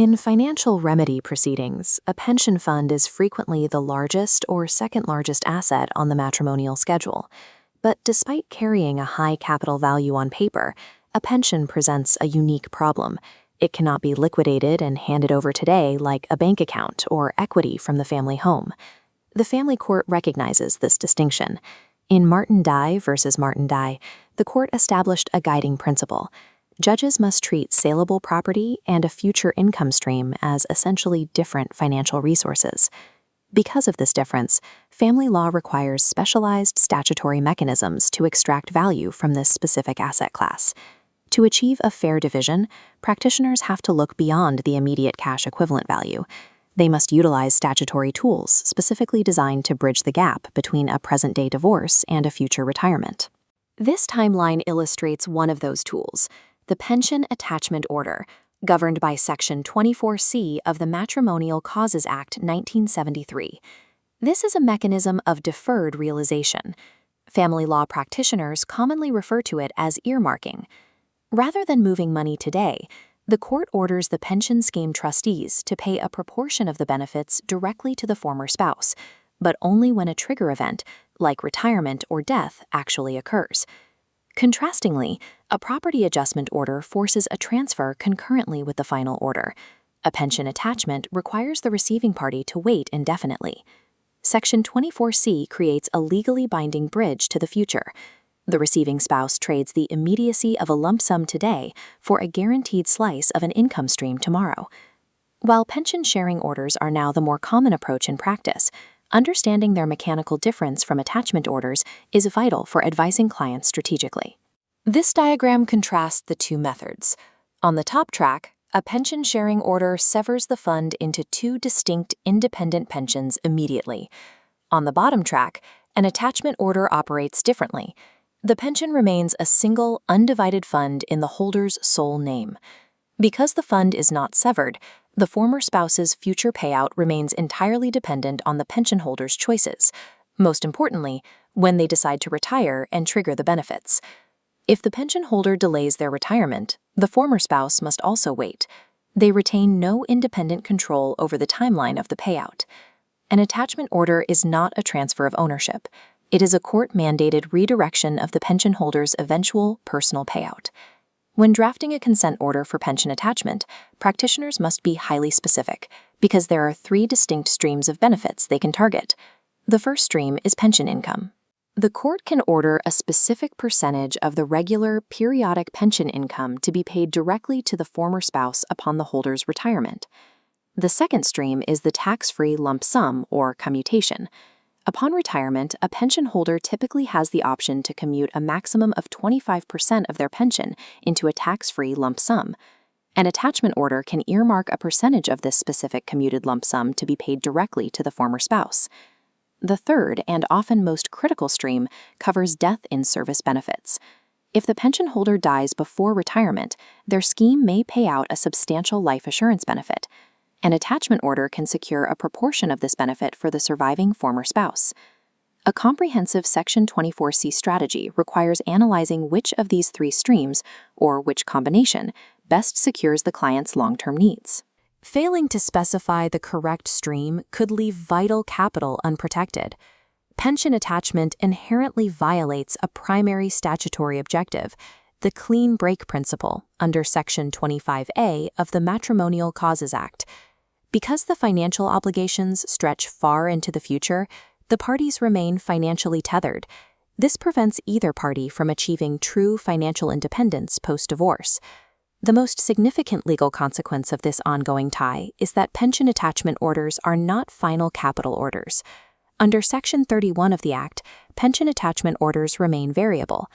In financial remedy proceedings, a pension fund is frequently the largest or second largest asset on the matrimonial schedule. But despite carrying a high capital value on paper, a pension presents a unique problem. It cannot be liquidated and handed over today like a bank account or equity from the family home. The family court recognizes this distinction. In Martin Dye versus Martin Dye, the court established a guiding principle. Judges must treat saleable property and a future income stream as essentially different financial resources. Because of this difference, family law requires specialized statutory mechanisms to extract value from this specific asset class. To achieve a fair division, practitioners have to look beyond the immediate cash equivalent value. They must utilize statutory tools specifically designed to bridge the gap between a present-day divorce and a future retirement. This timeline illustrates one of those tools, the Pension Attachment Order, governed by Section 24C of the Matrimonial Causes Act 1973. This is a mechanism of deferred realization. Family law practitioners commonly refer to it as earmarking. Rather than moving money today, the court orders the pension scheme trustees to pay a proportion of the benefits directly to the former spouse, but only when a trigger event, like retirement or death, actually occurs. Contrastingly, a property adjustment order forces a transfer concurrently with the final order. A pension attachment requires the receiving party to wait indefinitely. Section 24C creates a legally binding bridge to the future. The receiving spouse trades the immediacy of a lump sum today for a guaranteed slice of an income stream tomorrow. While pension sharing orders are now the more common approach in practice, understanding their mechanical difference from attachment orders is vital for advising clients strategically. This diagram contrasts the two methods. On the top track, a pension sharing order severs the fund into two distinct independent pensions immediately. On the bottom track, an attachment order operates differently. The pension remains a single, undivided fund in the holder's sole name. Because the fund is not severed, the former spouse's future payout remains entirely dependent on the pension holder's choices, most importantly, when they decide to retire and trigger the benefits. If the pension holder delays their retirement, the former spouse must also wait. They retain no independent control over the timeline of the payout. An attachment order is not a transfer of ownership. It is a court-mandated redirection of the pension holder's eventual personal payout. When drafting a consent order for pension attachment, practitioners must be highly specific because there are three distinct streams of benefits they can target. The first stream is pension income. The court can order a specific percentage of the regular, periodic pension income to be paid directly to the former spouse upon the holder's retirement. The second stream is the tax-free lump sum or commutation. Upon retirement, a pension holder typically has the option to commute a maximum of 25% of their pension into a tax-free lump sum. An attachment order can earmark a percentage of this specific commuted lump sum to be paid directly to the former spouse. The third and often most critical stream covers death-in-service benefits. If the pension holder dies before retirement, their scheme may pay out a substantial life assurance benefit. An attachment order can secure a proportion of this benefit for the surviving former spouse. A comprehensive Section 24C strategy requires analyzing which of these three streams, or which combination, best secures the client's long-term needs. Failing to specify the correct stream could leave vital capital unprotected. Pension attachment inherently violates a primary statutory objective, the clean break principle, under Section 25A of the Matrimonial Causes Act. Because the financial obligations stretch far into the future, the parties remain financially tethered. This prevents either party from achieving true financial independence post-divorce. The most significant legal consequence of this ongoing tie is that pension attachment orders are not final capital orders. Under Section 31 of the Act, pension attachment orders remain variable.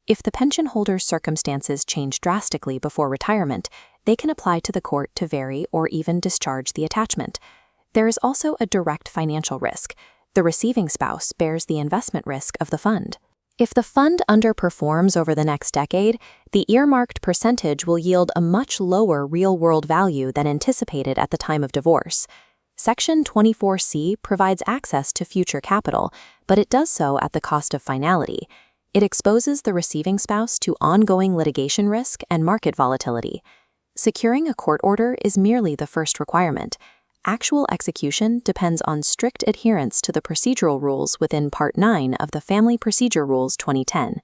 If the pension holder's circumstances change drastically before retirement, they can apply to the court to vary or even discharge the attachment. There is also a direct financial risk. The receiving spouse bears the investment risk of the fund. If the fund underperforms over the next decade, the earmarked percentage will yield a much lower real-world value than anticipated at the time of divorce. Section 24C provides access to future capital, but it does so at the cost of finality. It exposes the receiving spouse to ongoing litigation risk and market volatility. Securing a court order is merely the first requirement. Actual execution depends on strict adherence to the procedural rules within Part 9 of the Family Procedure Rules 2010.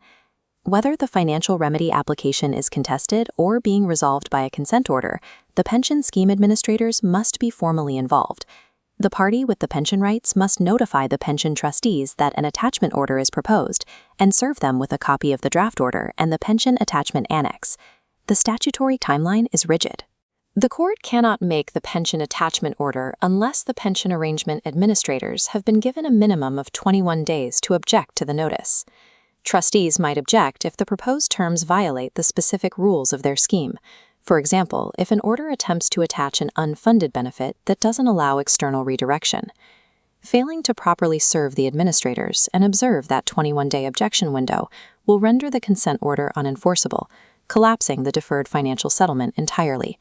Whether the financial remedy application is contested or being resolved by a consent order, the pension scheme administrators must be formally involved. The party with the pension rights must notify the pension trustees that an attachment order is proposed and serve them with a copy of the draft order and the pension attachment annex. The statutory timeline is rigid. The court cannot make the pension attachment order unless the pension arrangement administrators have been given a minimum of 21 days to object to the notice. Trustees might object if the proposed terms violate the specific rules of their scheme. For example, if an order attempts to attach an unfunded benefit that doesn't allow external redirection. Failing to properly serve the administrators and observe that 21-day objection window will render the consent order unenforceable, collapsing the deferred financial settlement entirely.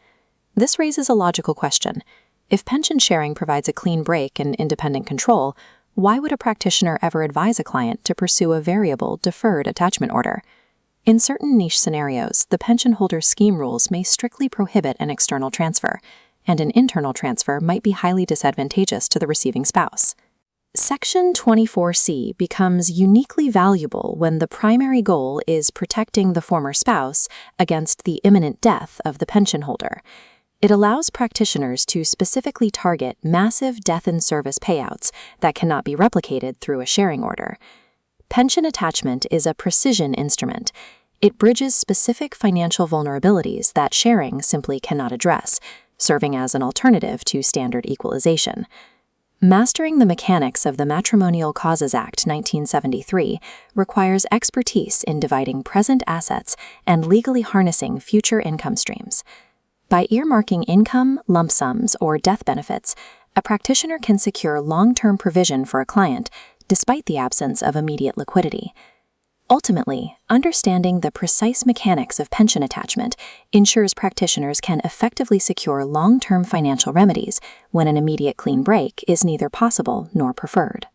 This raises a logical question. If pension sharing provides a clean break and independent control, why would a practitioner ever advise a client to pursue a variable, deferred attachment order? In certain niche scenarios, the pension holder's scheme rules may strictly prohibit an external transfer, and an internal transfer might be highly disadvantageous to the receiving spouse. Section 24C becomes uniquely valuable when the primary goal is protecting the former spouse against the imminent death of the pension holder. It allows practitioners to specifically target massive death-in-service payouts that cannot be replicated through a sharing order. Pension attachment is a precision instrument. It bridges specific financial vulnerabilities that sharing simply cannot address, serving as an alternative to standard equalization. Mastering the mechanics of the Matrimonial Causes Act 1973 requires expertise in dividing present assets and legally harnessing future income streams. By earmarking income, lump sums, or death benefits, a practitioner can secure long-term provision for a client despite the absence of immediate liquidity. Ultimately, understanding the precise mechanics of pension attachment ensures practitioners can effectively secure long-term financial remedies when an immediate clean break is neither possible nor preferred.